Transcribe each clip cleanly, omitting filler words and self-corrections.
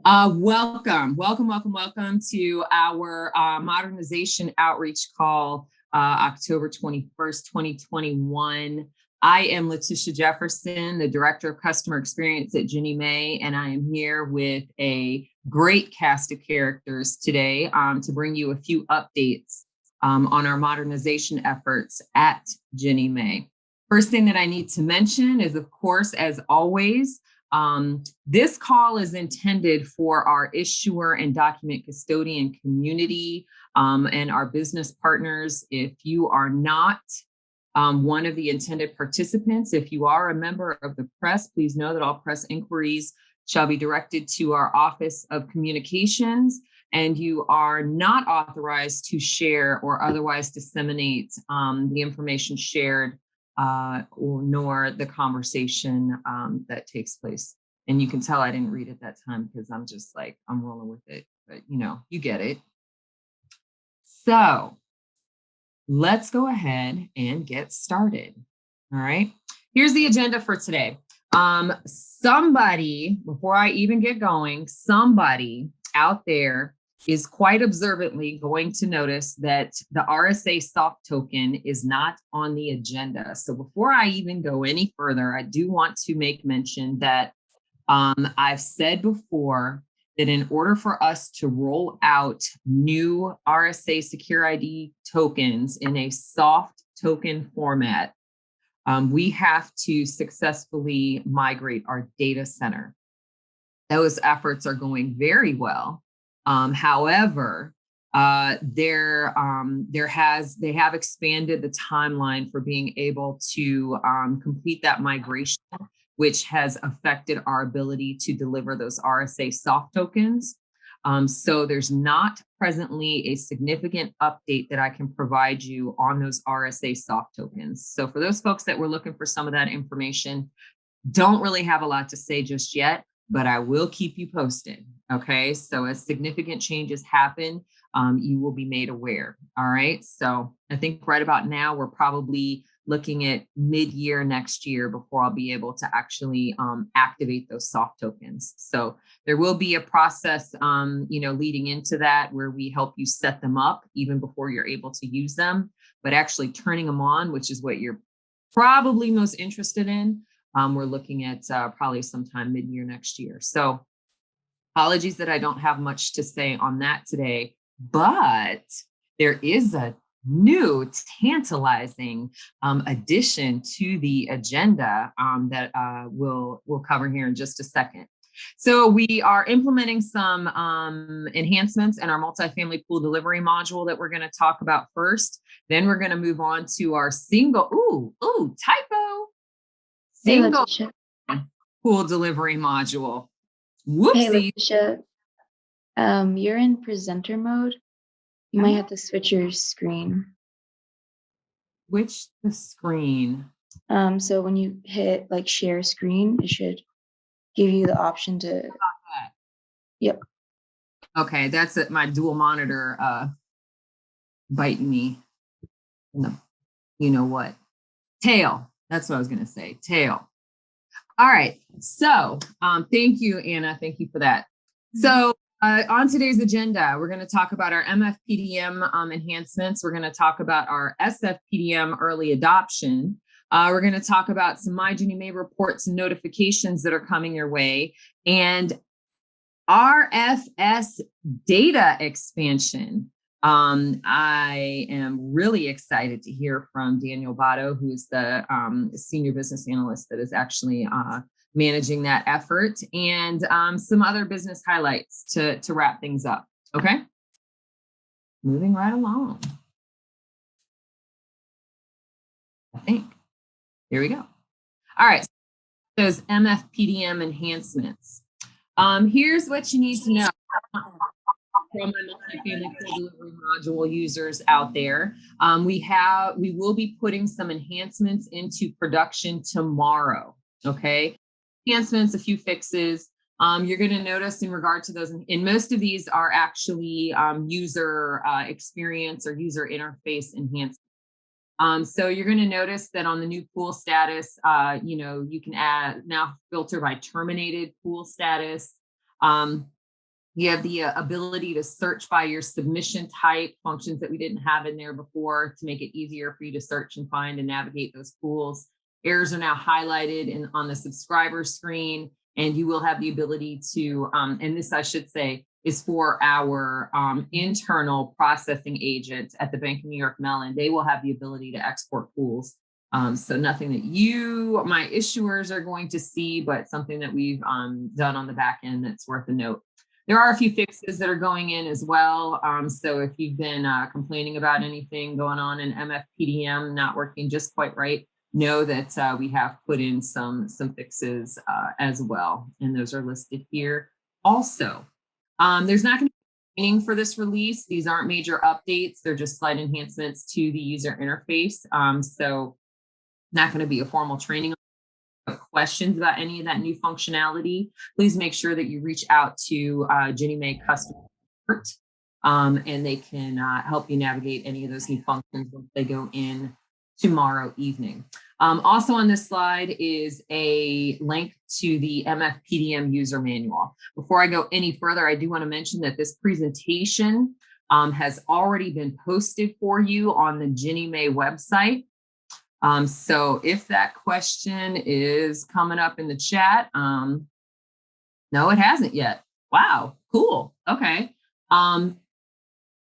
Welcome to our modernization outreach call, October 21st, 2021. I am Letitia Jefferson, the Director of Customer Experience at Ginnie Mae, and I am here with a great cast of characters today to bring you a few updates on our modernization efforts at Ginnie Mae. First thing that I need to mention is, of course, as always, this call is intended for our issuer and document custodian community and our business partners. If you are not one of the intended participants, if you are a member of the press, please know that all press inquiries shall be directed to our Office of Communications, and you are not authorized to share or otherwise disseminate the information shared nor the conversation that takes place. And you can tell I didn't read it that time because I'm just like, I'm rolling with it, but you get it. So let's go ahead and get started. All right, here's the agenda for today. Somebody, before I even get going, somebody out there is quite observantly going to notice that the RSA soft token is not on the agenda. So before I even go any further, I do want to make mention that I've said before that in order for us to roll out new RSA Secure ID tokens in a soft token format, we have to successfely migrate our data center. Those efforts are going very well. However, they have expanded the timeline for being able to complete that migration, which has affected our ability to deliver those RSA soft tokens. So there's not presently a significant update that I can provide you on those RSA soft tokens. So for those folks that were looking for some of that information, don't really have a lot to say just yet, but I will keep you posted. Okay, so as significant changes happen, you will be made aware. All right, so I think right about now, we're probably looking at mid-year next year before I'll be able to actually activate those soft tokens. So there will be a process, leading into that where we help you set them up even before you're able to use them, but actually turning them on, which is what you're probably most interested in. We're looking at probably sometime mid-year next year. So apologies that I don't have much to say on that today, but there is a new tantalizing addition to the agenda that we'll cover here in just a second. So we are implementing some enhancements in our multifamily pool delivery module that we're going to talk about first. Then we're going to move on to our single pool delivery module. Whoopsie. Hey, Letitia, you're in presenter mode. You might have to switch your screen. Switch the screen. So when you hit like share screen, it should give you the option to. Yep. Okay, that's it. My dual monitor biting me in the, you know what? Tail. That's what I was going to say. Tail. All right. So thank you, Anna. Thank you for that. So on today's agenda, we're going to talk about our MFPDM enhancements. We're going to talk about our SFPDM early adoption. We're going to talk about some MyGinnieMae reports and notifications that are coming your way, and RFS Data Expansion. I am really excited to hear from Daniel Botto, who's the senior business analyst that is actually managing that effort, and some other business highlights to wrap things up. Okay, moving right along. I think here we go. All right, those MFPDM enhancements. Here's what you need to know from the multifamily pool delivery module users out there. We will be putting some enhancements into production tomorrow. Okay, enhancements, a few fixes. You're going to notice in regard to those, and most of these are actually user experience or user interface enhancements. So you're going to notice that on the new pool status, you can add now filter by terminated pool status. You have the ability to search by your submission type, functions that we didn't have in there before to make it easier for you to search and find and navigate those pools. Errors are now highlighted on the subscriber screen, and you will have the ability to, and this I should say, is for our internal processing agent at the Bank of New York Mellon. They will have the ability to export pools. So nothing that my issuers are going to see, but something that we've done on the back end that's worth a note. There are a few fixes that are going in as well. So if you've been complaining about anything going on in MFPDM not working just quite right, know that we have put in some fixes as well, and those are listed here also. There's not going to be training for this release. These aren't major updates. They're just slight enhancements to the user interface. So not going to be a formal training. Questions about any of that new functionality, please make sure that you reach out to Ginnie Mae customer support, and they can help you navigate any of those new functions once they go in tomorrow evening. Also on this slide is a link to the MFPDM user manual. Before I go any further, I do want to mention that this presentation has already been posted for you on the Ginnie Mae website. So if that question is coming up in the chat, no, it hasn't yet. Wow, cool. Okay. Go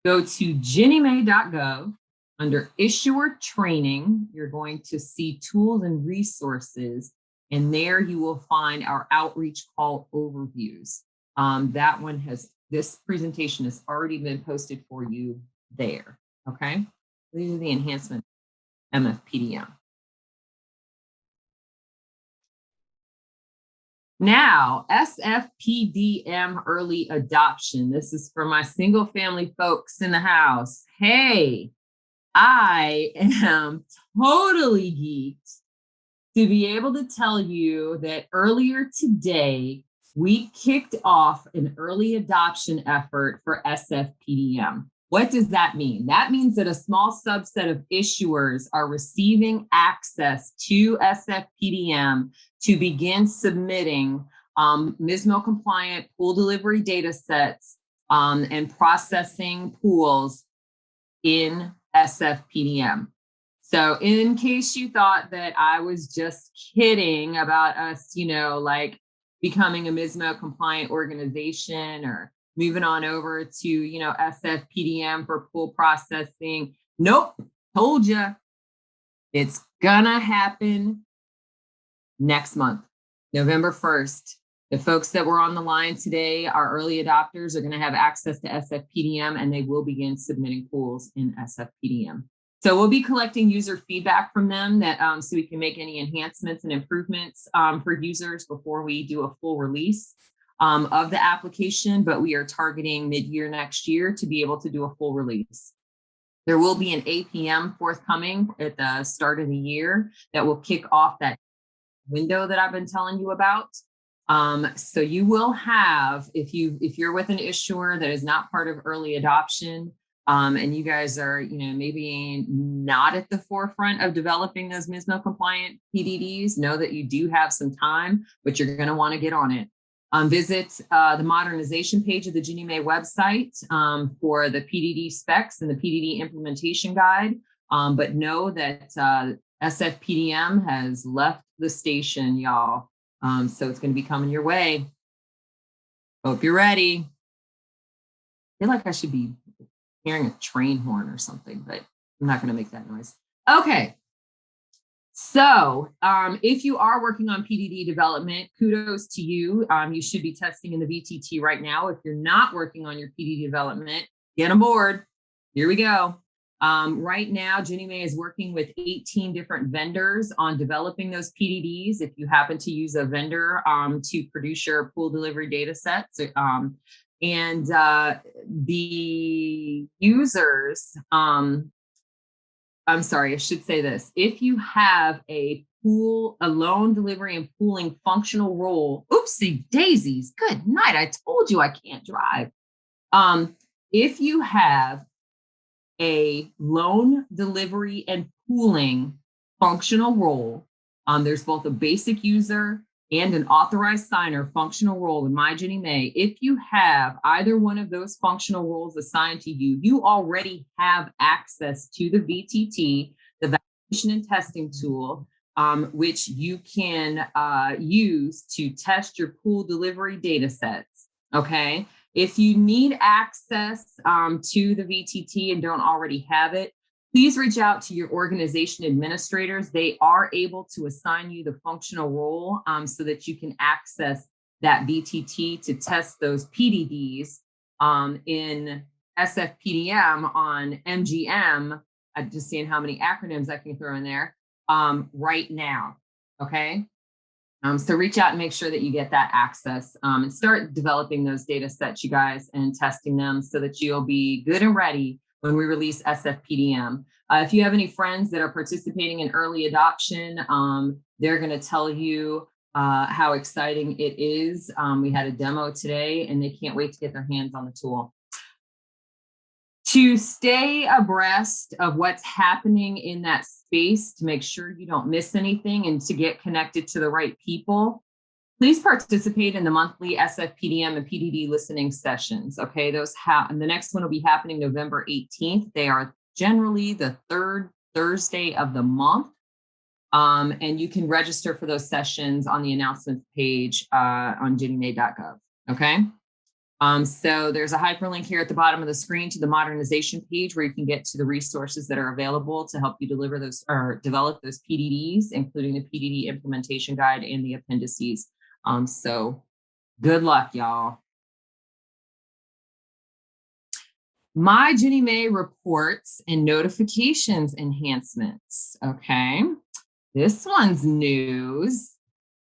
to GinnieMae.gov. Under Issuer Training, you're going to see Tools and Resources, and there you will find our outreach call overviews. This presentation has already been posted for you there. Okay. These are the enhancements. MFPDM. Now, SFPDM early adoption. This is for my single family folks in the house. Hey, I am totally geeked to be able to tell you that earlier today, we kicked off an early adoption effort for SFPDM. What does that mean? That means that a small subset of issuers are receiving access to SFPDM to begin submitting MSMO compliant pool delivery data sets and processing pools in SFPDM. So in case you thought that I was just kidding about us, like becoming a MSMO compliant organization or moving on over to, SFPDM for pool processing. Nope, told you. It's gonna happen next month, November 1st. The folks that were on the line today, our early adopters, are gonna have access to SFPDM, and they will begin submitting pools in SFPDM. So we'll be collecting user feedback from them so we can make any enhancements and improvements for users before we do a full release of the application, but we are targeting mid-year next year to be able to do a full release. There will be an APM forthcoming at the start of the year that will kick off that window that I've been telling you about. So you will have, if you're with an issuer that is not part of early adoption, and you guys are, maybe not at the forefront of developing those MSMO compliant PDDs, know that you do have some time, but you're going to want to get on it. Visit the modernization page of the Ginnie Mae website for the PDD specs and the PDD implementation guide. But know that SFPDM has left the station, y'all. So it's going to be coming your way. Hope you're ready. I feel like I should be hearing a train horn or something, but I'm not going to make that noise. Okay. So if you are working on PDD development, kudos to you. You should be testing in the VTT right now. If you're not working on your PDD development, get on board. Here we go. Right now, Ginnie Mae is working with 18 different vendors on developing those PDDs. If you happen to use a vendor to produce your pool delivery data sets, and the users, I'm sorry, I should say this. If you have a loan delivery and pooling functional role, oopsie daisies, good night. I told you I can't drive. If you have a loan delivery and pooling functional role, there's both a basic user and an authorized signer functional role in MyGinnieMae, if you have either one of those functional roles assigned to you, you already have access to the VTT, the validation and testing tool, which you can use to test your pool delivery data sets. Okay. If you need access to the VTT and don't already have it, please reach out to your organization administrators. They are able to assign you the functional role so that you can access that VTT to test those PDDs in SFPDM on MGM. I'm just seeing how many acronyms I can throw in there right now. Okay. So reach out and make sure that you get that access and start developing those data sets, you guys, and testing them so that you'll be good and ready when we release SFPDM. If you have any friends that are participating in early adoption, they're going to tell you how exciting it is. We had a demo today and they can't wait to get their hands on the tool. To stay abreast of what's happening in that space, to make sure you don't miss anything and to get connected to the right people, please participate in the monthly SFPDM and PDD listening sessions. Okay, and the next one will be happening November 18th. They are generally the third Thursday of the month. And you can register for those sessions on the announcements page on GinnieMae.gov. Okay. So there's a hyperlink here at the bottom of the screen to the modernization page where you can get to the resources that are available to help you deliver those or develop those PDDs, including the PDD implementation guide and the appendices. So good luck, y'all. MyGinnieMae reports and notifications enhancements. Okay, this one's news.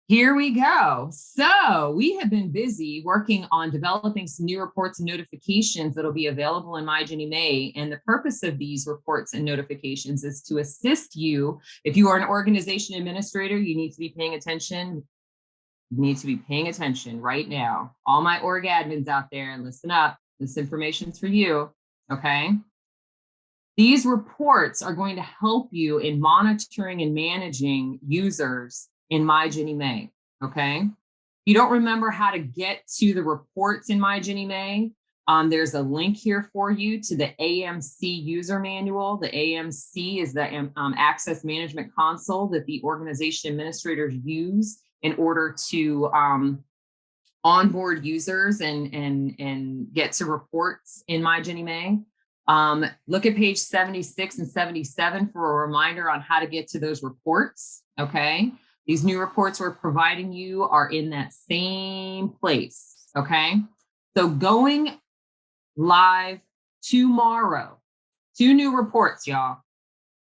Here we go. So we have been busy working on developing some new reports and notifications that'll be available in MyGinnieMae. And the purpose of these reports and notifications is to assist you. If you are an organization administrator, you need to be paying attention. You need to be paying attention right now. All my org admins out there, listen up. This information's for you, okay? These reports are going to help you in monitoring and managing users in MyGinnieMae, okay? If you don't remember how to get to the reports in MyGinnieMae, there's a link here for you to the AMC user manual. The AMC is the access management console that the organization administrators use in order to onboard users and get to reports in MyGinnieMae. Look at page 76 and 77 for a reminder on how to get to those reports, okay? These new reports we're providing you are in that same place, okay? So going live tomorrow, 2 new reports, y'all.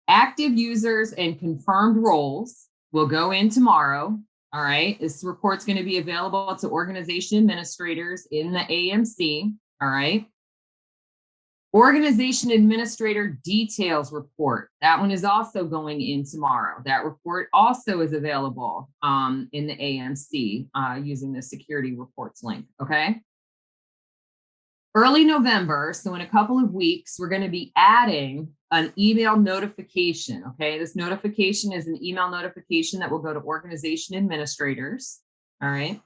Active users and confirmed roles will go in tomorrow, all right? This report's gonna be available to organization administrators in the AMC, all right? Organization Administrator Details Report. That one is also going in tomorrow. That report also is available in the AMC using the security reports link, okay? Early November, so in a couple of weeks, we're gonna be adding an email notification, okay? This notification is an email notification that will go to organization administrators, all right?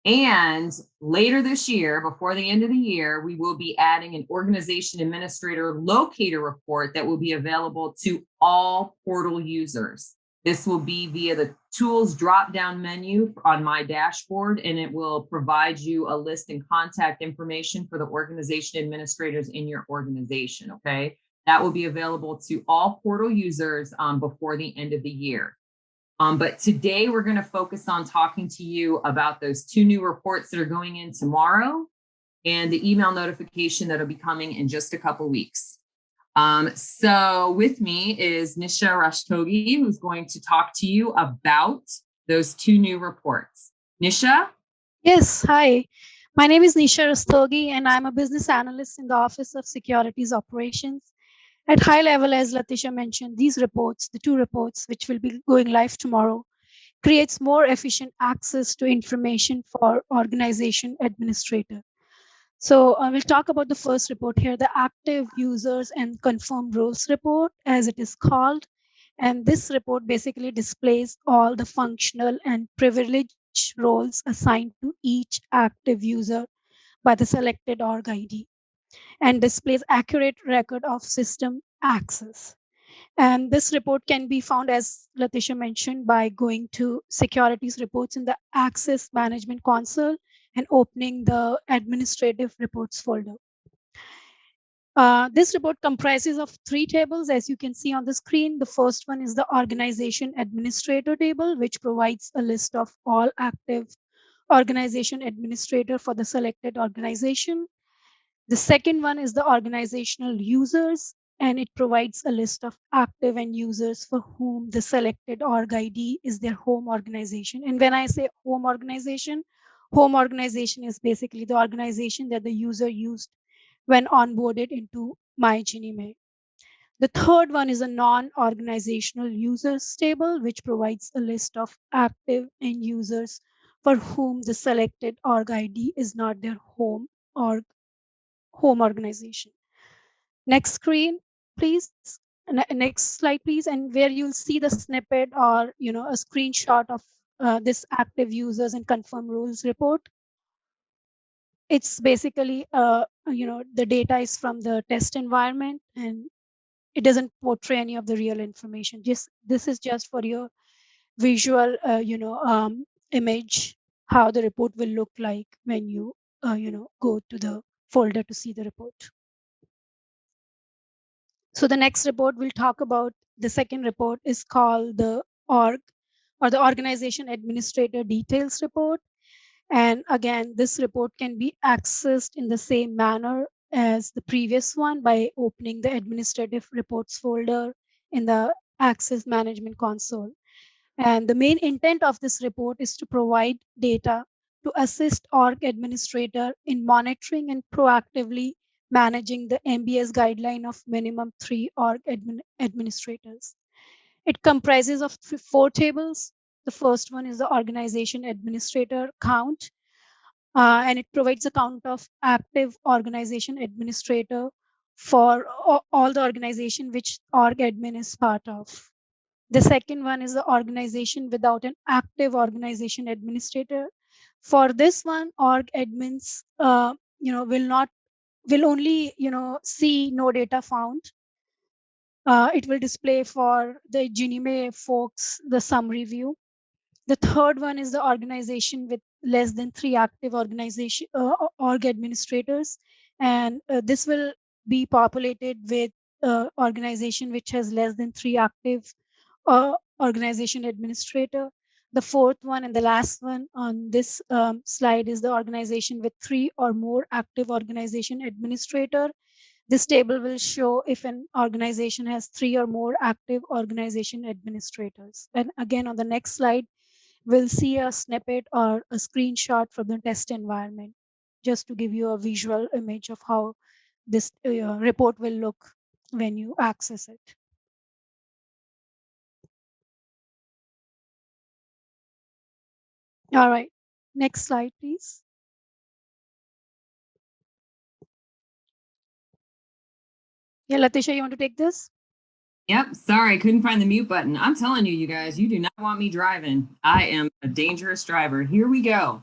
And later this year, before the end of the year, we will be adding an organization administrator locator report that will be available to all portal users. This will be via the tools drop-down menu on my dashboard, and it will provide you a list and contact information for the organization administrators in your organization, okay? That will be available to all portal users before the end of the year. But today we're going to focus on talking to you about those 2 new reports that are going in tomorrow and the email notification that'll be coming in just a couple weeks. So with me is Nisha Rashtogi, who's going to talk to you about those 2 new reports. Nisha? Yes, hi. My name is Nisha Rastogi, and I'm a business analyst in the Office of Securities Operations. At high level, as Latisha mentioned, these reports, the 2 reports, which will be going live tomorrow, creates more efficient access to information for organization administrator. So I will talk about the first report here, the active users and confirmed roles report, as it is called. And this report basically displays all the functional and privilege roles assigned to each active user by the selected org ID, and displays accurate record of system access. And this report can be found, as Latisha mentioned, by going to securities reports in the access management console and opening the administrative reports folder. This report comprises of 3 tables, as you can see on the screen. The first one is the organization administrator table, which provides a list of all active organization administrator for the selected organization. The second one is the organizational users, and it provides a list of active end users for whom the selected org ID is their home organization. And when I say home organization is basically the organization that the user used when onboarded into MyGinnieMae. The third one is a non-organizational users table, which provides a list of active end users for whom the selected org ID is not their home organization. Next screen, please. Next slide, please. And where you'll see the snippet or a screenshot of this active users and confirm rules report. It's basically the data is from the test environment, and it doesn't portray any of the real information. Just this is just for your visual image, how the report will look like when you go to the folder to see the report. So the next report we'll talk about, the second report, is called the org or the organization administrator details report. And again, this report can be accessed in the same manner as the previous one by opening the administrative reports folder in the access management console. And the main intent of this report is to provide data to assist org administrator in monitoring and proactively managing the MBS guideline of minimum 3 org administrators. It comprises of 4 tables. The first one is the organization administrator count, and it provides a count of active organization administrator for all the organization which org admin is part of. The second one is the organization without an active organization administrator. For this one, org admins will only see no data found. It will display for the Ginnie Mae folks the summary view. The third one is the organization with less than 3 active organization org administrators, and this will be populated with organization which has less than 3 active organization administrator. The fourth one and the last one on this slide is the organization with 3 or more active organization administrator. This table will show if an organization has 3 or more active organization administrators. And again, on the next slide, we'll see a snippet or a screenshot from the test environment, just to give you a visual image of how this report will look when you access it. All right, next slide, please. Yeah, Latisha, you want to take this? Yep, sorry, I couldn't find the mute button. I'm telling you, you guys, you do not want me driving. I am a dangerous driver. Here we go.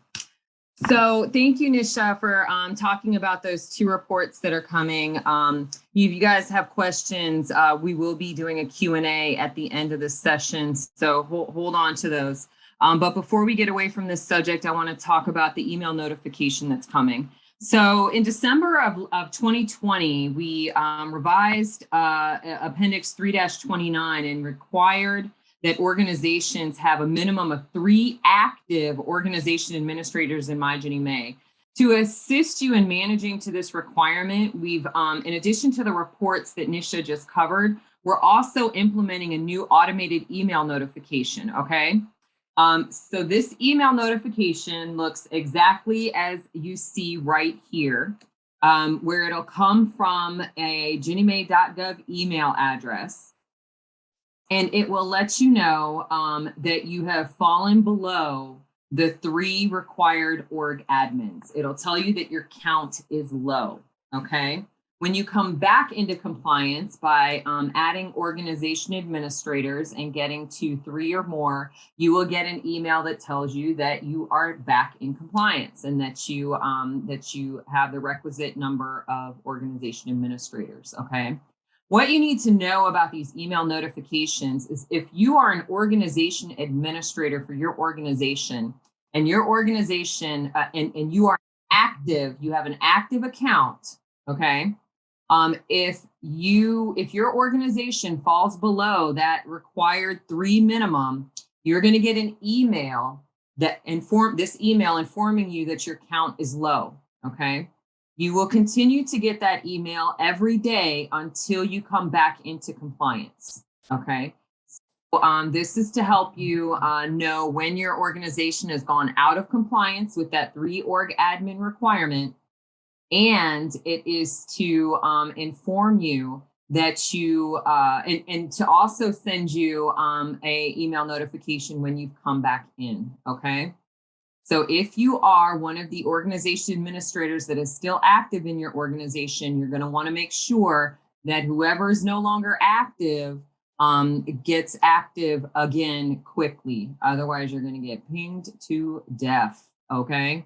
So thank you, Nisha, for talking about those 2 reports that are coming. If you guys have questions, we will be doing a Q&A at the end of the session, so hold on to those. But before we get away from this subject, I want to talk about the email notification that's coming. So in December of 2020, we revised Appendix 3-29 and required that organizations have a minimum of 3 active organization administrators in MyGinnieMae. To assist you in managing to this requirement, we've, in addition to the reports that Nisha just covered, we're also implementing a new automated email notification, okay? So this email notification looks exactly as you see right here, where it'll come from a GinnieMae.gov email address. And it will let you know that you have fallen below the 3 required org admins. It'll tell you that your count is low, okay? When you come back into compliance by adding organization administrators and getting to 3 or more, you will get an email that tells you that you are back in compliance and that you have the requisite number of organization administrators. Okay. What you need to know about these email notifications is if you are an organization administrator for your organization and your organization and you are active, you have an active account. Okay. If your organization falls below that required 3 minimum, you're going to get an email informing you that your count is low. Okay. You will continue to get that email every day until you come back into compliance. Okay. So, this is to help you know when your organization has gone out of compliance with that 3 org admin requirement. And it is to inform you that you and to also send you a email notification when you've come back in. Okay. So if you are one of the organization administrators that is still active in your organization, you're going to want to make sure that whoever is no longer active gets active again quickly. Otherwise, you're going to get pinged to death. Okay.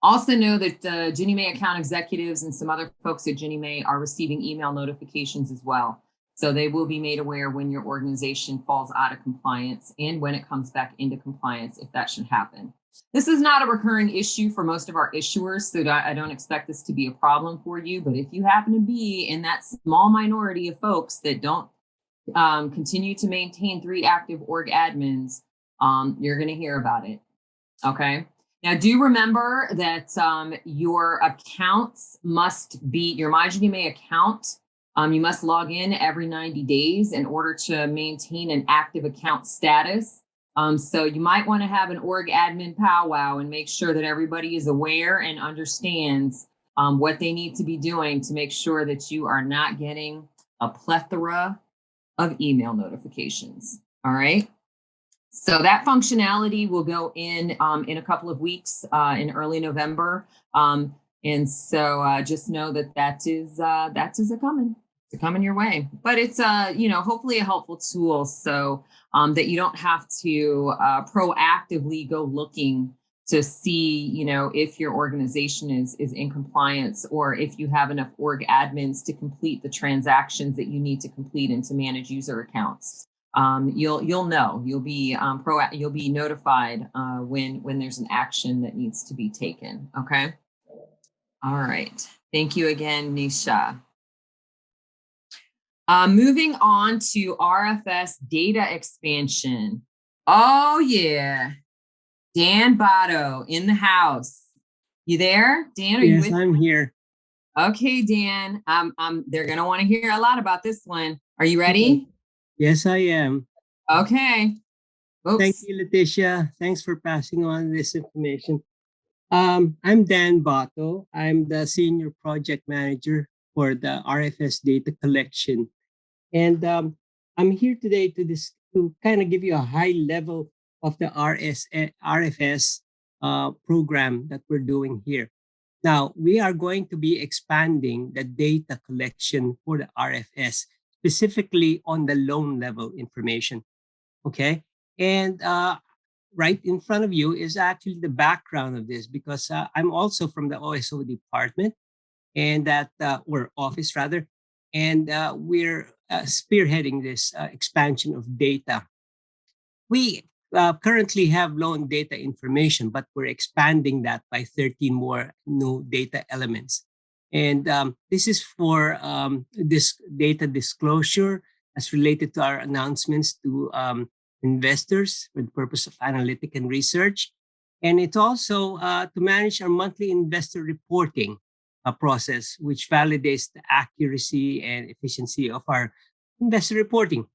Also know that the Ginnie Mae account executives and some other folks at Ginnie Mae are receiving email notifications as well. So they will be made aware when your organization falls out of compliance and when it comes back into compliance, if that should happen. This is not a recurring issue for most of our issuers, so I don't expect this to be a problem for you. But if you happen to be in that small minority of folks that don't continue to maintain 3 active org admins, you're going to hear about it. Okay. Now, do remember that your accounts must be your MyGinnieMae account. You must log in every 90 days in order to maintain an active account status. So you might want to have an org admin powwow and make sure that everybody is aware and understands what they need to be doing to make sure that you are not getting a plethora of email notifications. All right. So that functionality will go in a couple of weeks in early November. And so just know that is a coming your way. But it's hopefully a helpful tool so that you don't have to proactively go looking to see, if your organization is in compliance or if you have enough org admins to complete the transactions that you need to complete and to manage user accounts. You'll know, you'll be notified when there's an action that needs to be taken. Okay. All right. Thank you again, Nisha. Moving on to RFS Data Expansion. Oh yeah. Dan Botto in the house. You there? Dan, are you with Yes, I'm here. Okay, Dan. They're gonna want to hear a lot about this one. Are you ready? Yes, I am. Okay. Oops. Thank you, Leticia. Thanks for passing on this information. I'm Dan Bato. I'm the Senior Project Manager for the RFS Data Collection. And I'm here today to kind of give you a high level of the RFS program that we're doing here. Now, we are going to be expanding the data collection for the RFS, specifically on the loan level information. Okay. And right in front of you is actually the background of this because I'm also from the OSO department and or office rather. And we're spearheading this expansion of data. We currently have loan data information, but we're expanding that by 13 more new data elements. And this is for this data disclosure as related to our announcements to investors for the purpose of analytic and research. And it's also to manage our monthly investor reporting process, which validates the accuracy and efficiency of our investor reporting.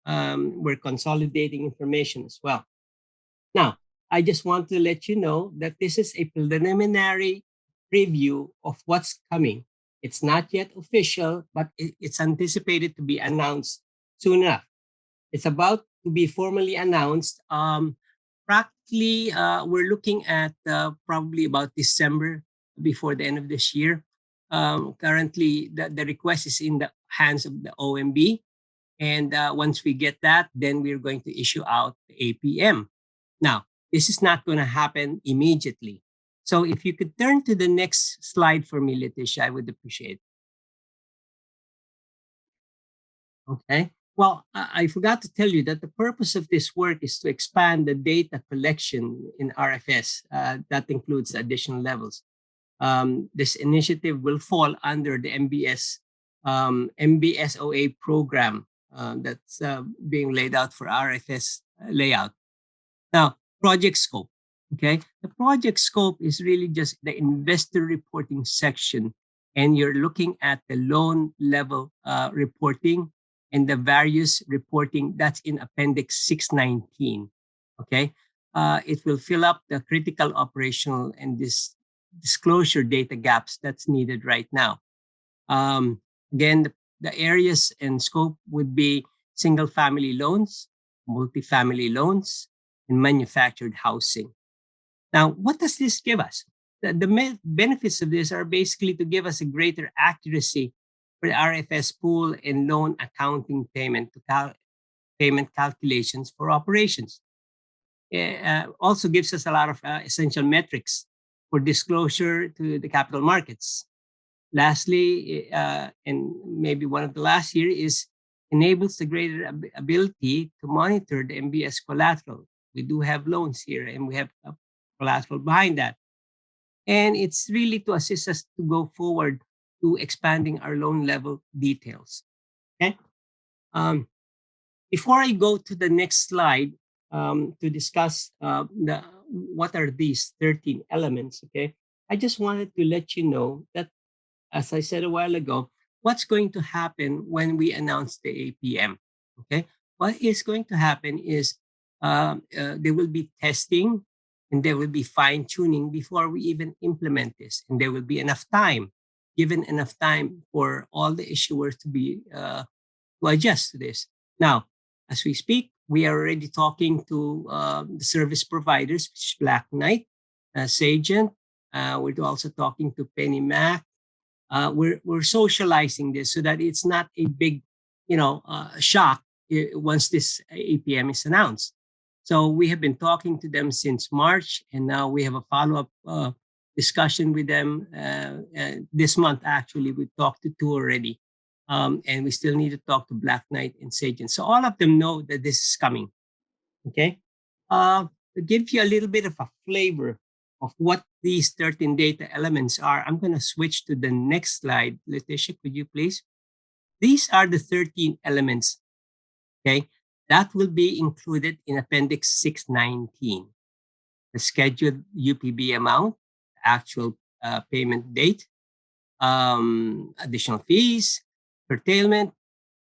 We're consolidating information as well. Now, I just want to let you know that this is a preliminary preview of what's coming. It's not yet official, but it's anticipated to be announced soon enough. It's about to be formally announced. Practically, we're looking at probably about December before the end of this year. Currently, the request is in the hands of the OMB. And once we get that, then we're going to issue out the APM. Now, this is not going to happen immediately. So if you could turn to the next slide for me, Leticia, I would appreciate it. Okay. Well, I forgot to tell you that the purpose of this work is to expand the data collection in RFS. That includes additional levels. This initiative will fall under the MBSOA program that's being laid out for RFS layout. Now, project scope. Okay, the project scope is really just the investor reporting section, and you're looking at the loan level reporting and the various reporting that's in Appendix 619. Okay, it will fill up the critical operational and this disclosure data gaps that's needed right now. Again, the areas and scope would be single family loans, multifamily loans, and manufactured housing. Now, what does this give us? The benefits of this are basically to give us a greater accuracy for the RFS pool and loan accounting payment calculations for operations. It also gives us a lot of essential metrics for disclosure to the capital markets. Lastly, and maybe one of the last here is enables the greater ability to monitor the MBS collateral. We do have loans here and we have collateral behind that. And it's really to assist us to go forward to expanding our loan level details. Okay. Before I go to the next slide to discuss what are these 13 elements, okay, I just wanted to let you know that, as I said a while ago, what's going to happen when we announce the APM, okay? What is going to happen is there will be testing and there will be fine tuning before we even implement this. And there will be given enough time for all the issuers to be to adjust to this. Now, as we speak, we are already talking to the service providers, which is Black Knight, Sagent. We're also talking to Penny Mac. We're socializing this so that it's not a big, shock once this APM is announced. So we have been talking to them since March, and now we have a follow-up discussion with them this month. Actually, we talked to two already, and we still need to talk to Black Knight and Sagent. So all of them know that this is coming. Okay, to give you a little bit of a flavor of what these 13 data elements are, I'm going to switch to the next slide. Leticia, could you please? These are the 13 elements, okay, that will be included in Appendix 619. The scheduled UPB amount, actual payment date, additional fees, curtailment,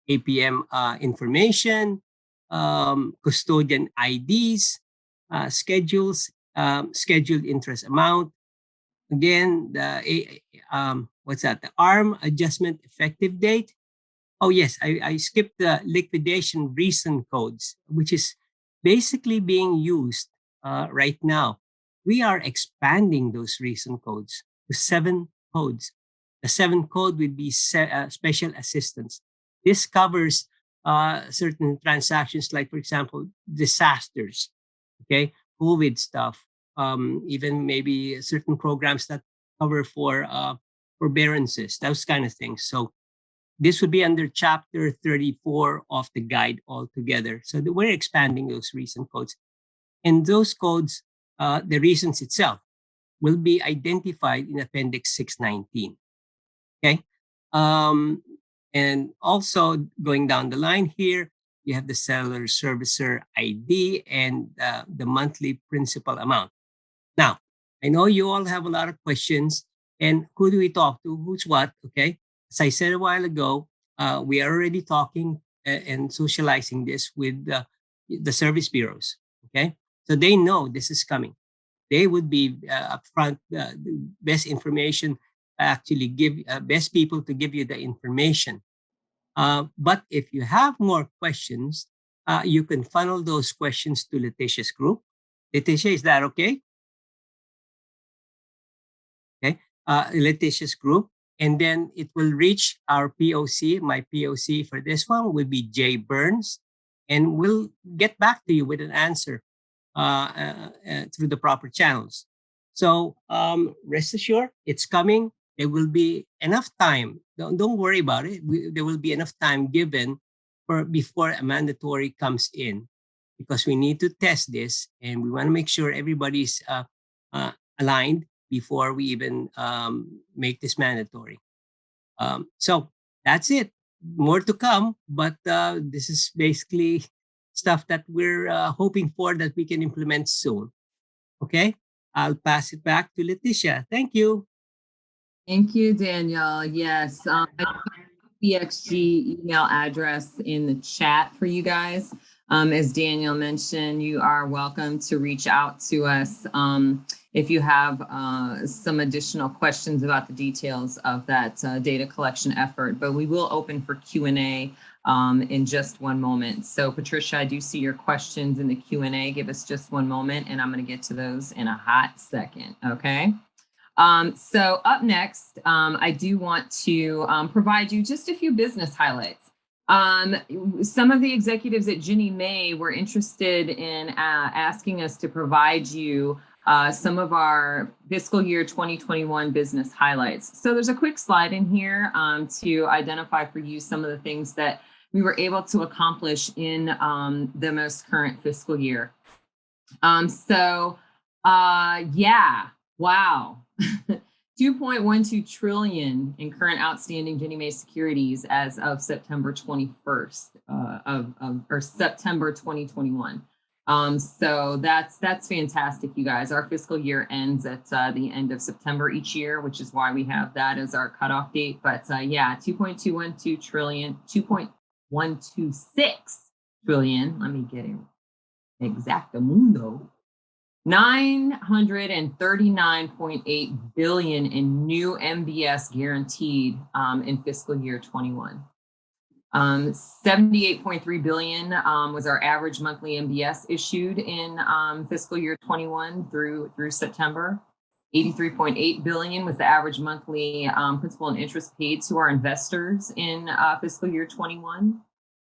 APM information, custodian IDs, schedules, scheduled interest amount. Again, the the ARM adjustment effective date. Oh yes, I skipped the liquidation reason codes, which is basically being used right now. We are expanding those reason codes to 7 codes. The 7th code would be special assistance. This covers certain transactions, like, for example, disasters, okay, COVID stuff, even maybe certain programs that cover for forbearances, those kind of things. So this would be under Chapter 34 of the guide altogether. So we're expanding those reason codes. And those codes, the reasons itself, will be identified in Appendix 619. Okay. And also going down the line here, you have the seller servicer ID and the monthly principal amount. Now, I know you all have a lot of questions. And who do we talk to? Who's what? Okay. As I said a while ago, we are already talking and socializing this with the service bureaus. Okay. So they know this is coming. They would be upfront, the best information, actually give best people to give you the information. But if you have more questions, you can funnel those questions to Leticia's group. Leticia, is that okay? Okay. Leticia's group. And then it will reach our POC. My POC for this one will be Jay Burns, and we'll get back to you with an answer through the proper channels. So rest assured, it's coming. There will be enough time. Don't worry about it. There will be enough time given for before a mandatory comes in, because we need to test this and we want to make sure everybody's aligned before we even make this mandatory. So that's it. More to come, but this is basically stuff that we're hoping for that we can implement soon. Okay, I'll pass it back to Leticia. Thank you. Thank you, Daniel. Yes, I put the XG email address in the chat for you guys. As Daniel mentioned, you are welcome to reach out to us if you have some additional questions about the details of that data collection effort, but we will open for Q&A in just one moment. So Patricia, I do see your questions in the Q&A. Give us just one moment and I'm going to get to those in a hot second, okay? So up next, I do want to provide you just a few business highlights. Some of the executives at Ginnie Mae were interested in asking us to provide you some of our fiscal year 2021 business highlights. So there's a quick slide in here to identify for you some of the things that we were able to accomplish in the most current fiscal year. Yeah, wow. 2.12 trillion in current outstanding Ginnie Mae securities as of September 21st or September 2021. So that's fantastic, you guys. Our fiscal year ends at the end of September each year, which is why we have that as our cutoff date. But yeah, 2.212 trillion, 2.126 trillion. Let me get it exactamundo. 939.8 billion in new MBS guaranteed in fiscal year 21. 78.3 billion was our average monthly MBS issued in fiscal year 21 through September. 83.8 billion was the average monthly principal and interest paid to our investors in fiscal year 21.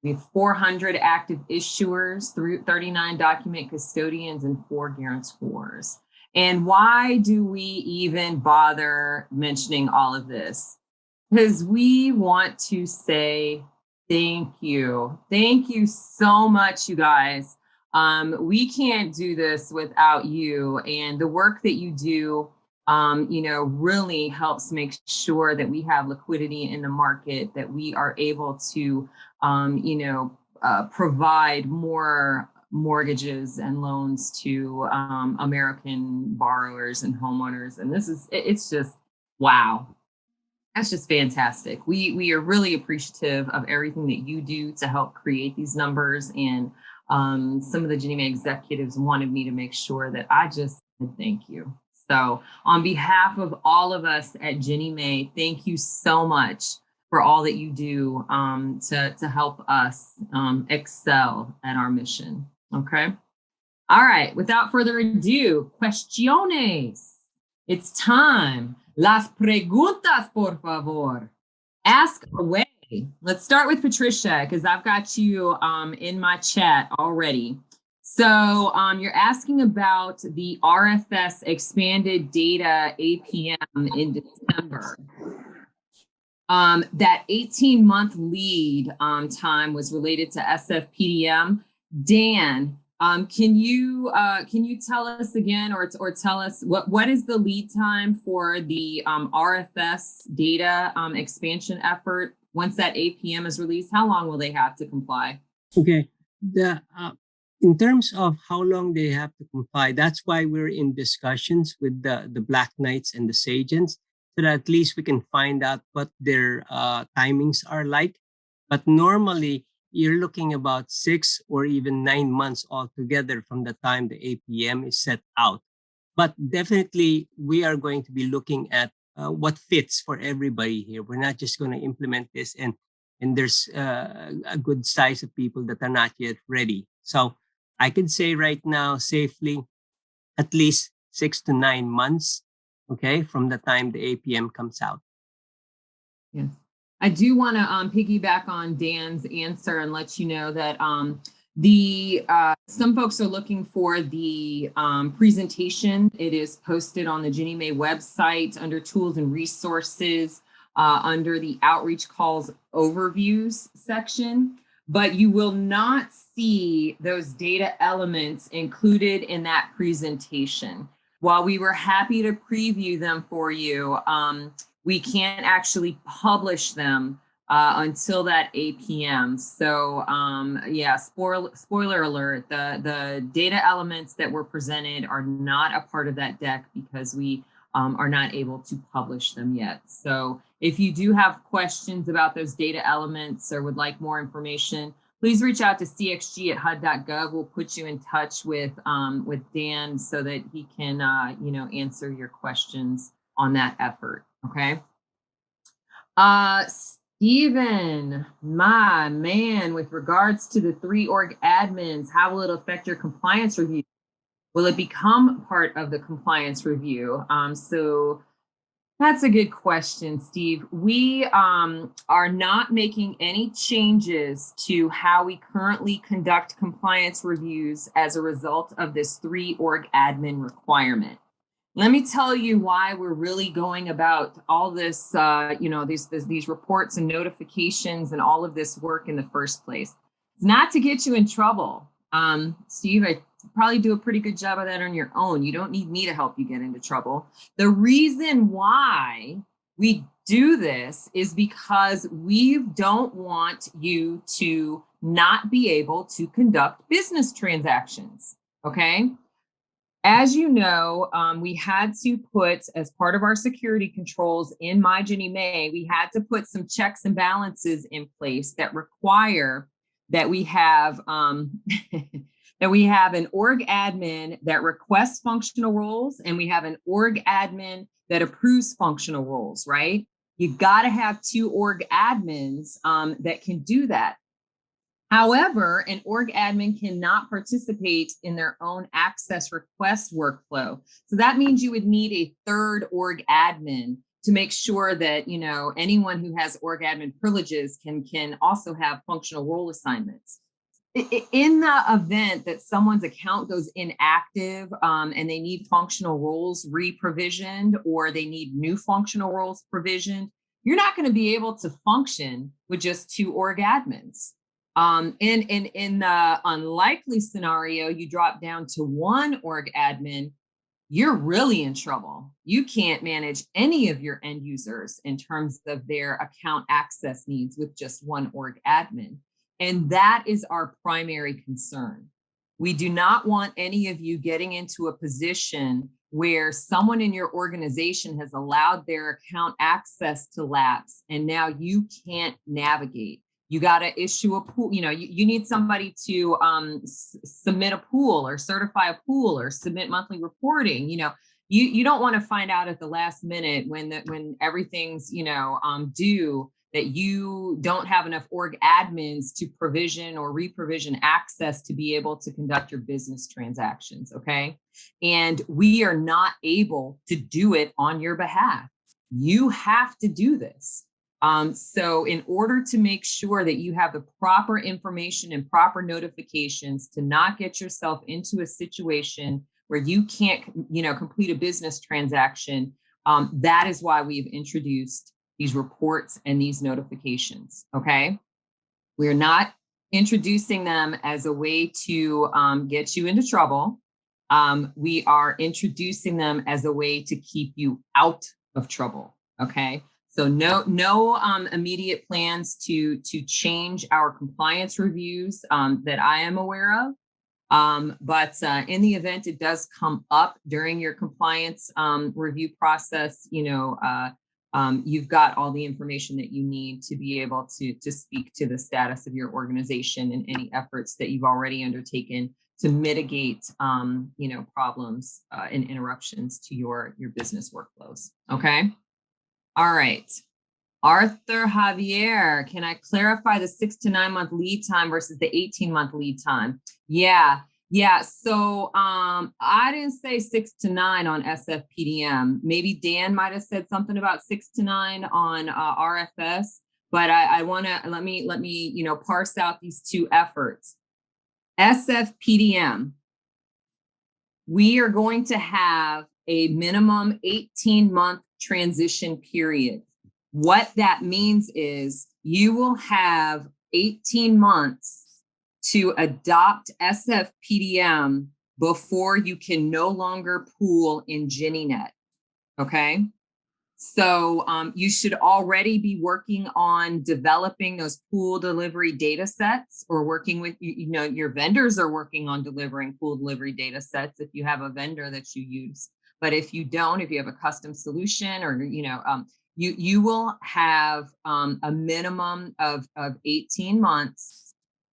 We have 400 active issuers, 39 document custodians, and 4 guarantors. And why do we even bother mentioning all of this? Because we want to say thank you. Thank you so much, you guys. We can't do this without you. And the work that you do, really helps make sure that we have liquidity in the market, that we are able to provide more mortgages and loans to American borrowers and homeowners. And it's just, wow. That's just fantastic. We are really appreciative of everything that you do to help create these numbers. And some of the Ginnie Mae executives wanted me to make sure that I just said thank you. So on behalf of all of us at Ginnie Mae, thank you so much for all that you do to help us excel at our mission. Okay. All right. Without further ado, cuestiones. It's time. Las preguntas, por favor. Ask away. Let's start with Patricia, because I've got you in my chat already. So you're asking about the RFS expanded data APM in December. That 18-month lead time was related to SFPDM. Dan, can you tell us again, or tell us what is the lead time for the RFS data expansion effort once that APM is released? How long will they have to comply? Okay. In terms of how long they have to comply, that's why we're in discussions with the Black Knights and the Sagents, so that at least we can find out what their timings are like. But normally, you're looking about 6 or even 9 months altogether from the time the APM is set out. But definitely, we are going to be looking at what fits for everybody here. We're not just going to implement this and there's a good size of people that are not yet ready. So I could say right now safely at least 6 to 9 months, okay, from the time the APM comes out. Yes. I do want to piggyback on Dan's answer and let you know that some folks are looking for the presentation. It is posted on the Ginnie Mae website under tools and resources under the outreach calls overviews section, but you will not see those data elements included in that presentation. While we were happy to preview them for you, we can't actually publish them until that 8 p.m. So yeah, spoiler alert, the data elements that were presented are not a part of that deck because we are not able to publish them yet. So if you do have questions about those data elements or would like more information, please reach out to cxg@hud.gov. We'll put you in touch with Dan so that he can answer your questions on that effort. Okay. Stephen, my man, with regards to the 3 org admins, how will it affect your compliance review? Will it become part of the compliance review? So that's a good question, Steve. We are not making any changes to how we currently conduct compliance reviews as a result of this 3 org admin requirement. Let me tell you why we're really going about all this, these reports and notifications and all of this work in the first place. It's not to get you in trouble. Steve, I probably do a pretty good job of that on your own. You don't need me to help you get into trouble. The reason why we do this is because we don't want you to not be able to conduct business transactions, okay? As you know, we had to put, as part of our security controls in MyGinnieMae, we had to put some checks and balances in place that require that we have that we have an org admin that requests functional roles, and we have an org admin that approves functional roles, right? You got to have 2 org admins that can do that. However, an org admin cannot participate in their own access request workflow. So that means you would need a 3rd org admin to make sure that, anyone who has org admin privileges can also have functional role assignments. In the event that someone's account goes inactive and they need functional roles re-provisioned, or they need new functional roles provisioned, you're not going to be able to function with just 2 org admins. In the unlikely scenario, you drop down to 1 org admin, you're really in trouble. You can't manage any of your end users in terms of their account access needs with just 1 org admin. And that is our primary concern. We do not want any of you getting into a position where someone in your organization has allowed their account access to lapse and now you can't navigate. You got to issue a pool, you need somebody to submit a pool or certify a pool or submit monthly reporting. You don't want to find out at the last minute when everything's, due, that you don't have enough org admins to provision or re-provision access to be able to conduct your business transactions, okay? And we are not able to do it on your behalf. You have to do this. So in order to make sure that you have the proper information and proper notifications to not get yourself into a situation where you can't, complete a business transaction, that is why we've introduced these reports and these notifications, okay? We're not introducing them as a way to get you into trouble. We are introducing them as a way to keep you out of trouble, okay? So no immediate plans to change our compliance reviews that I am aware of. But in the event it does come up during your compliance review process, you've got all the information that you need to be able to speak to the status of your organization and any efforts that you've already undertaken to mitigate, problems and interruptions to your business workflows. Okay. All right. Arthur Javier, can I clarify the 6 to 9 month lead time versus the 18-month lead time? Yeah, Yeah, so I didn't say 6 to 9 on SFPDM. Maybe Dan might have said something about 6 to 9 on RFS, but I want to let me parse out these two efforts. SFPDM, we are going to have a minimum 18-month transition period. What that means is you will have 18 months to adopt SFPDM before you can no longer pool in GinnieNet, okay? So you should already be working on developing those pool delivery data sets, or working with, your vendors are working on delivering pool delivery data sets if you have a vendor that you use. But if you don't, if you have a custom solution, or, you will have a minimum of 18 months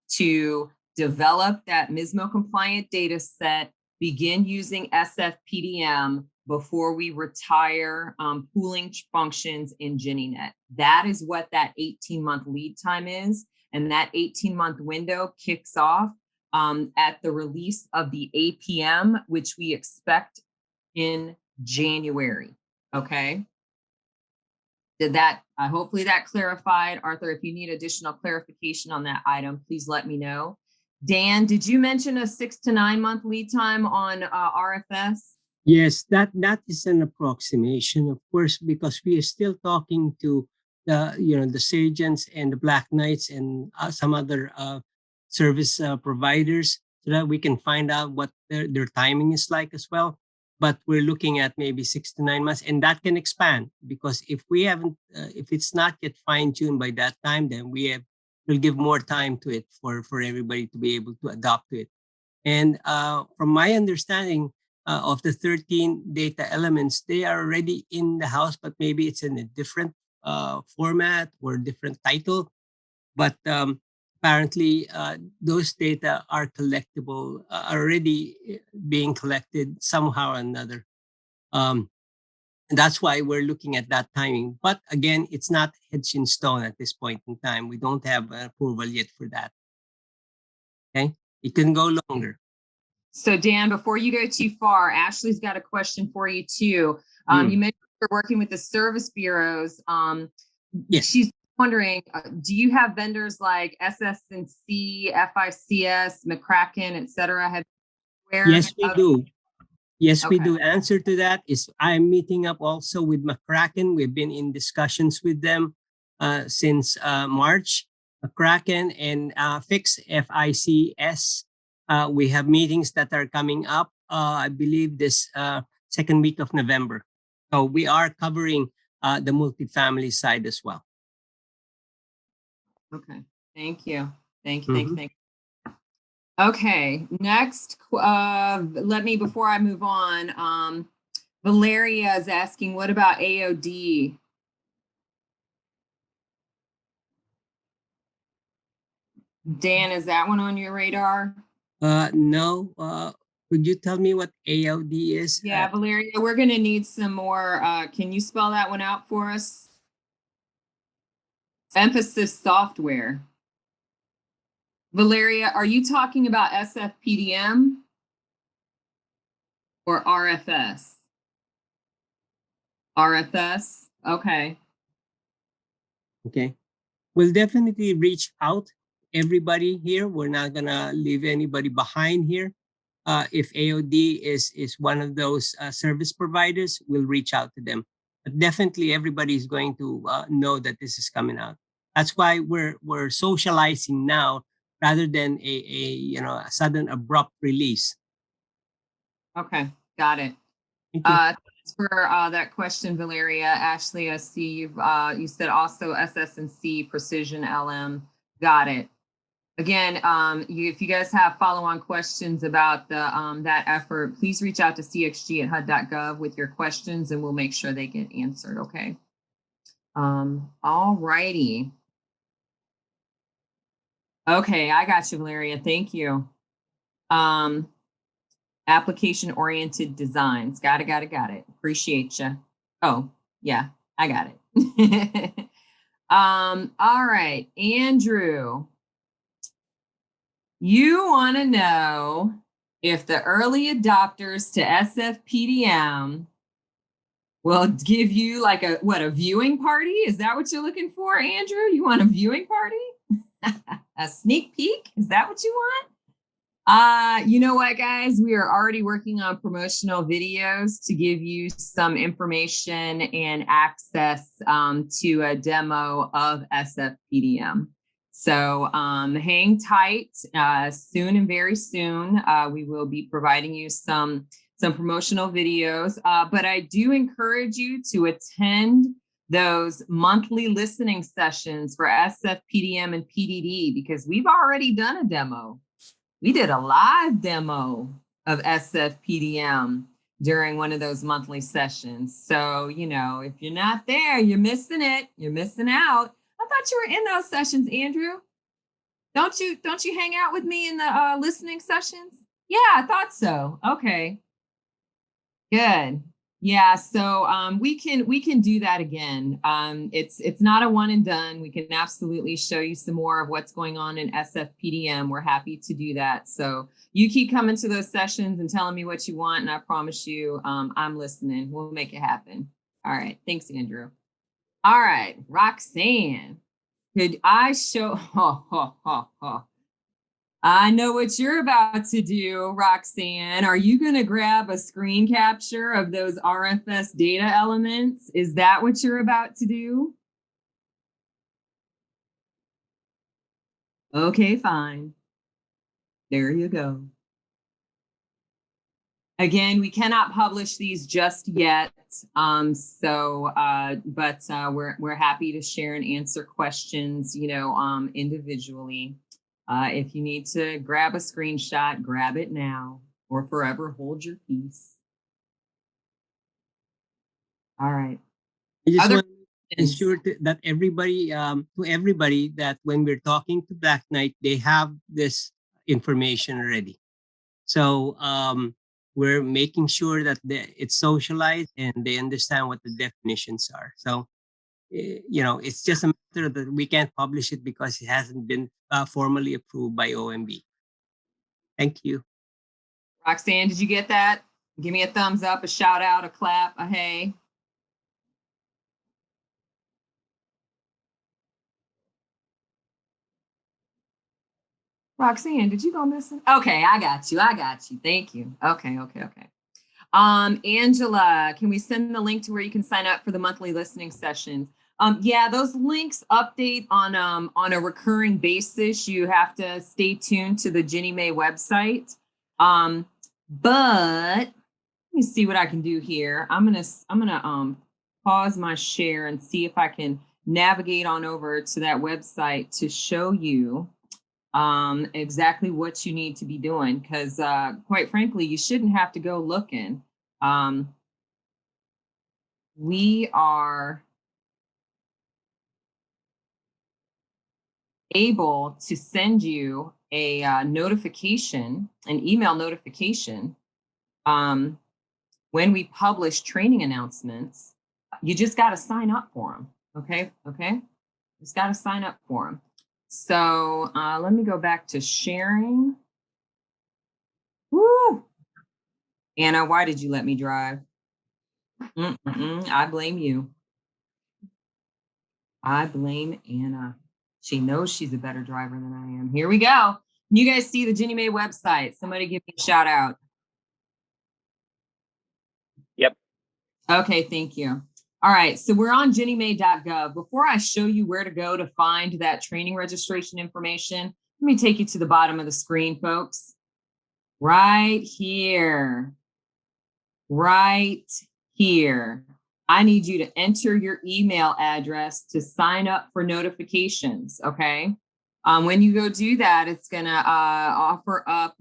to develop that MISMO compliant data set, begin using SFPDM before we retire pooling functions in GinnieNet. That is what that 18-month lead time is. And that 18-month window kicks off at the release of the APM, which we expect in January, okay? Hopefully that clarified. Arthur, if you need additional clarification on that item, please let me know. Dan, did you mention a 6 to 9 month lead time on RFS? Yes, that is an approximation, of course, because we are still talking to the Sergeants and the Black Knights and some other service providers, so that we can find out what their timing is like as well. But we're looking at maybe 6 to 9 months, and that can expand, because if we haven't, if it's not yet fine tuned by that time, then we'll give more time to it for everybody to be able to adopt to it. And from my understanding of the 13 data elements, they are already in the house, but maybe it's in a different format or different title. But apparently, those data are collectible, already being collected somehow or another. And that's why we're looking at that timing. But again, it's not etched in stone at this point in time. We don't have approval yet for that. Okay, it can go longer. So Dan, before you go too far, Ashley's got a question for you too. You mentioned you're working with the service bureaus. Yes. She's wondering, do you have vendors like SS&C, FICS, McCracken, et cetera? Yes, we do. Yes, Okay. we do. Answer to that is I'm meeting up also with McCracken. We've been in discussions with them since March. McCracken and FICS. We have meetings that are coming up, I believe this second week of November. So we are covering the multifamily side as well. Okay, thank you. Thank you. Okay, next, before I move on, Valeria is asking, what about AOD? Dan, is that one on your radar? No. Could you tell me what AOD is? Yeah, Valeria, we're going to need some more. Can you spell that one out for us? Emphasis software. Valeria, are you talking about SFPDM or RFS? RFS, okay. Okay. We'll definitely reach out everybody here. We're not gonna leave anybody behind here. If AOD is one of those service providers, we'll reach out to them. But definitely everybody is going to know that this is coming out. That's why we're socializing now rather than a sudden abrupt release. Okay, got it. Thanks for that question, Valeria. Ashley, I see you said also SS&C Precision LM. Got it. Again, if you guys have follow-on questions about that effort, please reach out to cxg@hud.gov with your questions, and we'll make sure they get answered. Okay. All righty. Okay, I got you, Valeria. Thank you. Application-oriented designs. Got it. Appreciate you. Oh, yeah, I got it. All right, Andrew. You want to know if the early adopters to SFPDM will give you like a viewing party? Is that what you're looking for, Andrew? You want a viewing party? A sneak peek? Is that what you want? You know what, guys? We are already working on promotional videos to give you some information and access to a demo of SFPDM. So hang tight. Soon and very soon, we will be providing you some promotional videos. But I do encourage you to attend those monthly listening sessions for SFPDM and PDD, because we've already done a demo. We did a live demo of SFPDM during one of those monthly sessions. So, you know, if you're not there, you're missing it. You're missing out. I thought you were in those sessions, Andrew. Don't you hang out with me in the listening sessions? Yeah, I thought so. Okay, good. Yeah, so we can do that again. It's not a one and done. We can absolutely show you some more of what's going on in SFPDM. We're happy to do that. So you keep coming to those sessions and telling me what you want, and I promise you, I'm listening. We'll make it happen. All right, thanks, Andrew. All right, Roxanne, could I show? I know what you're about to do, Roxanne. Are you going to grab a screen capture of those RFS data elements? Is that what you're about to do? Okay, fine. There you go. Again, we cannot publish these just yet. But we're happy to share and answer questions, you know, individually. If you need to grab a screenshot, grab it now or forever hold your peace. All right. I just want to ensure that everybody, to everybody, that when we're talking to Black Knight, they have this information already. So we're making sure that it's socialized and they understand what the definitions are. So, you know, it's just a matter that we can't publish it because it hasn't been formally approved by OMB. Thank you. Roxanne, did you get that? Give me a thumbs up, a shout out, a clap, a hey. Roxanne, did you go missing? Okay, I got you. Thank you. Okay. Angela, can we send the link to where you can sign up for the monthly listening sessions? Yeah, those links update on a recurring basis. You have to stay tuned to the Ginnie Mae website. But let me see what I can do here. I'm gonna pause my share and see if I can navigate on over to that website to show you exactly what you need to be doing, because quite frankly, you shouldn't have to go looking. We are able to send you a notification, an email notification, when we publish training announcements. You just got to sign up for them. Okay. Just got to sign up for them. So let me go back to sharing. Woo! Anna, why did you let me drive? I blame you. I blame Anna. She knows she's a better driver than I am. Here we go. You guys see the Ginnie Mae website. Somebody give me a shout out. Yep. Okay, thank you. All right, so we're on GinnieMae.gov. Before I show you where to go to find that training registration information, let me take you to the bottom of the screen, folks. Right here. Right here. I need you to enter your email address to sign up for notifications, okay? When you go do that, it's gonna offer up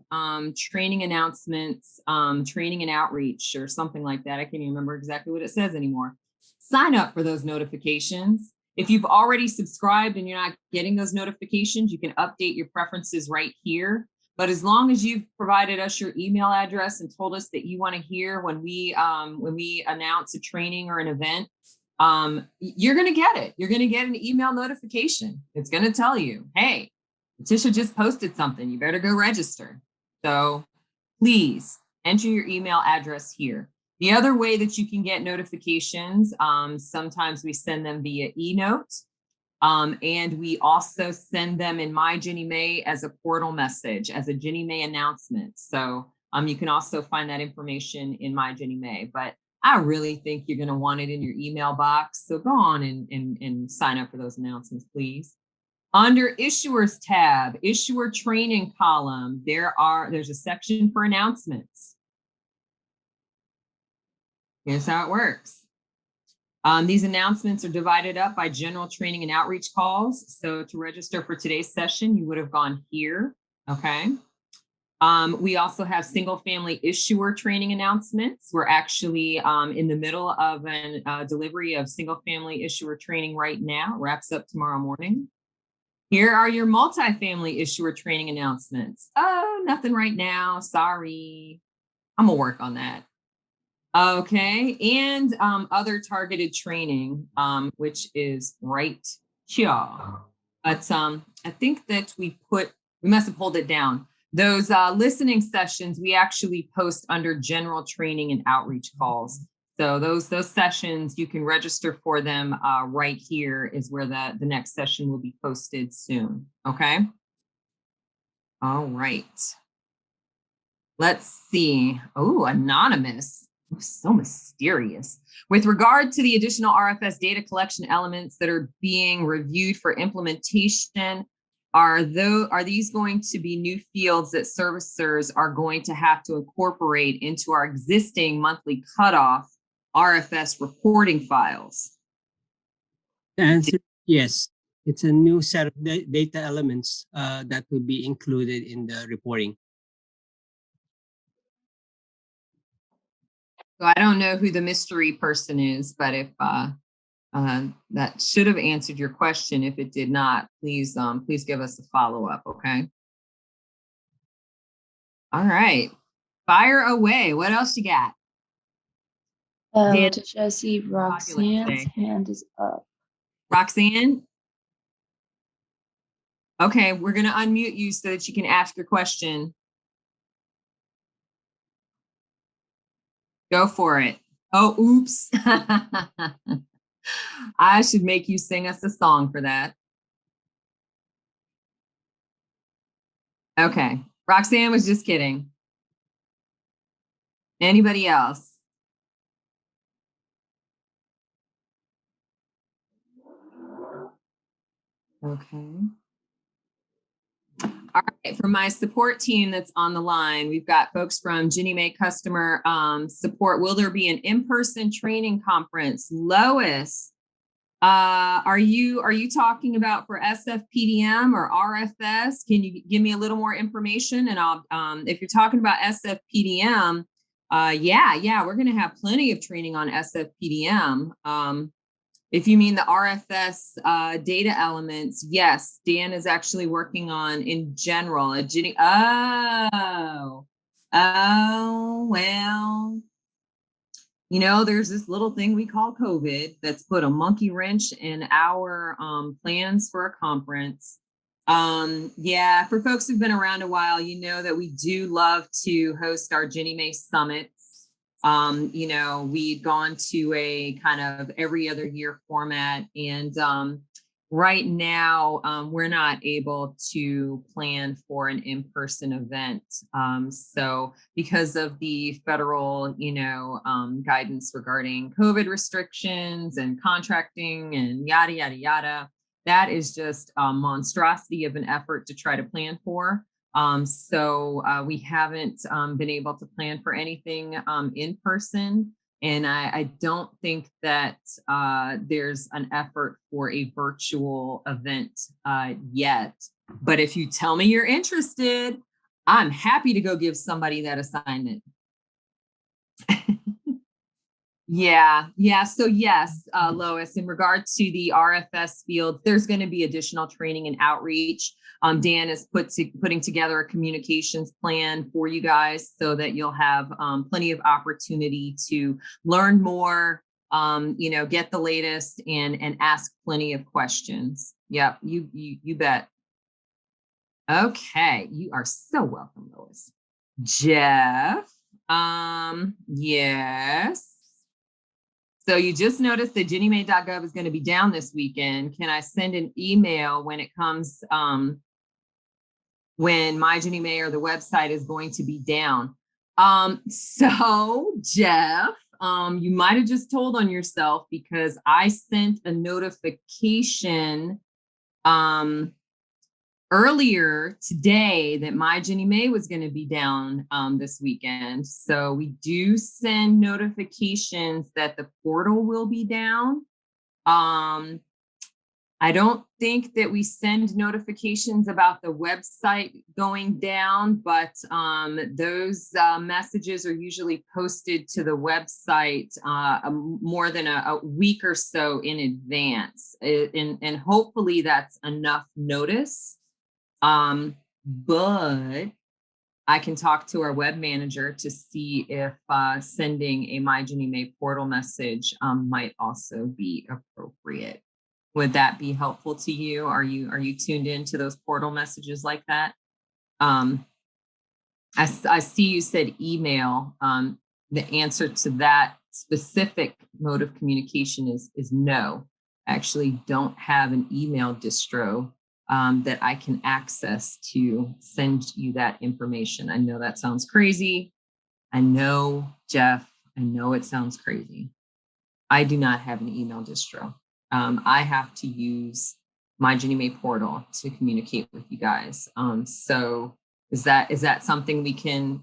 training announcements, training and outreach or something like that. I can't even remember exactly what it says anymore. Sign up for those notifications. If you've already subscribed and you're not getting those notifications, you can update your preferences right here. But as long as you've provided us your email address and told us that you want to hear when we announce a training or an event, you're going to get it. You're going to get an email notification. It's going to tell you, hey, Letitia just posted something. You better go register. So please enter your email address here. The other way that you can get notifications, sometimes we send them via e-note, and we also send them in MyGinnieMae as a portal message, as a Ginnie Mae announcement. So you can also find that information in MyGinnieMae, but I really think you're going to want it in your email box. So go on and sign up for those announcements, please. Under Issuers tab, Issuer Training column, there's a section for announcements. Here's how it works. These announcements are divided up by general training and outreach calls. So to register for today's session, you would have gone here, okay? We also have single family issuer training announcements. We're actually in the middle of a delivery of single family issuer training right now. It wraps up tomorrow morning. Here are your multifamily issuer training announcements. Oh, nothing right now, sorry. I'm gonna work on that. Okay, and other targeted training, which is right here. But I think that we must have pulled it down. Those listening sessions, we actually post under general training and outreach calls. So those sessions, you can register for them right here is where the next session will be posted soon, okay? All right. Let's see. Oh, anonymous. So mysterious. With regard to the additional RFS data collection elements that are being reviewed for implementation, are these going to be new fields that servicers are going to have to incorporate into our existing monthly cutoff RFS reporting files? The answer, yes. It's a new set of data elements that will be included in the reporting. So I don't know who the mystery person is, but if that should have answered your question. If it did not, please give us a follow-up, okay? All right, fire away. What else you got? Dan, Letitia, I see Roxanne's hand is up. Roxanne? Okay, we're gonna unmute you so that you can ask your question. Go for it. Oh, oops. I should make you sing us a song for that. Okay, Roxanne was just kidding. Anybody else? Okay. All right, for my support team that's on the line, we've got folks from Ginnie Mae Customer Support. Will there be an in-person training conference? Lois, are you talking about for SFPDM or RFS? Can you give me a little more information? And I'll, if you're talking about SFPDM, yeah, we're going to have plenty of training on SFPDM. If you mean the RFS data elements, yes, Dan is actually working on in general a Ginnie. Oh, well, you know, there's this little thing we call COVID that's put a monkey wrench in our plans for a conference. Yeah, for folks who've been around a while, you know that we do love to host our Ginnie Mae summits. You know, we'd gone to a kind of every other year format, and right now we're not able to plan for an in-person event. So because of the federal, you know, guidance regarding COVID restrictions and contracting and yada, yada, yada, that is just a monstrosity of an effort to try to plan for. So we haven't been able to plan for anything in person. And I don't think that there's an effort for a virtual event yet. But if you tell me you're interested, I'm happy to go give somebody that assignment. Yeah. So yes, Lois, in regard to the RFS field, there's going to be additional training and outreach. Dan is putting together a communications plan for you guys so that you'll have plenty of opportunity to learn more, you know, get the latest and ask plenty of questions. Yep, you bet. Okay, you are so welcome, Lois. Jeff, yes. So you just noticed that GinnieMae.gov is going to be down this weekend. Can I send an email when it comes, when MyGinnieMae or the website is going to be down? So Jeff, you might have just told on yourself because I sent a notification earlier today that MyGinnieMae was going to be down this weekend. So we do send notifications that the portal will be down. I don't think that we send notifications about the website going down, but those messages are usually posted to the website more than a week or so in advance. And hopefully that's enough notice. But I can talk to our web manager to see if sending a MyGinnieMae portal message might also be appropriate. Would that be helpful to you? Are you tuned into those portal messages like that? I see you said email. The answer to that specific mode of communication is no. I actually don't have an email distro that I can access to send you that information. I know that sounds crazy. I know, Jeff, I know it sounds crazy. I do not have an email distro. I have to use MyGinnieMae portal to communicate with you guys. So is that something we can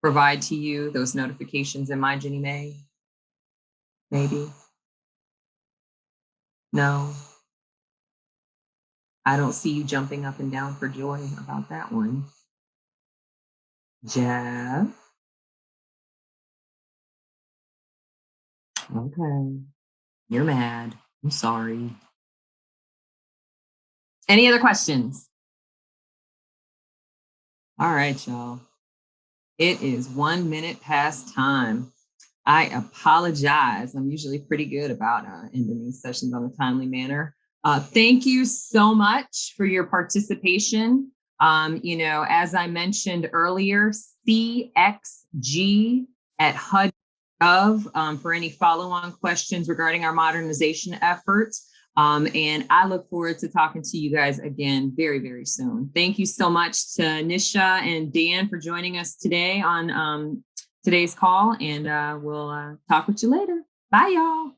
provide to you, those notifications in MyGinnieMae? Maybe? No. I don't see you jumping up and down for joy about that one. Jeff? Okay. You're mad. I'm sorry. Any other questions? All right, y'all. It is 1 minute past time. I apologize. I'm usually pretty good about ending these sessions on a timely manner. Thank you so much for your participation. As I mentioned earlier, CXG at HUD.gov for any follow-on questions regarding our modernization efforts. And I look forward to talking to you guys again very, very soon. Thank you so much to Nisha and Dan for joining us today on today's call, and we'll talk with you later. Bye, y'all.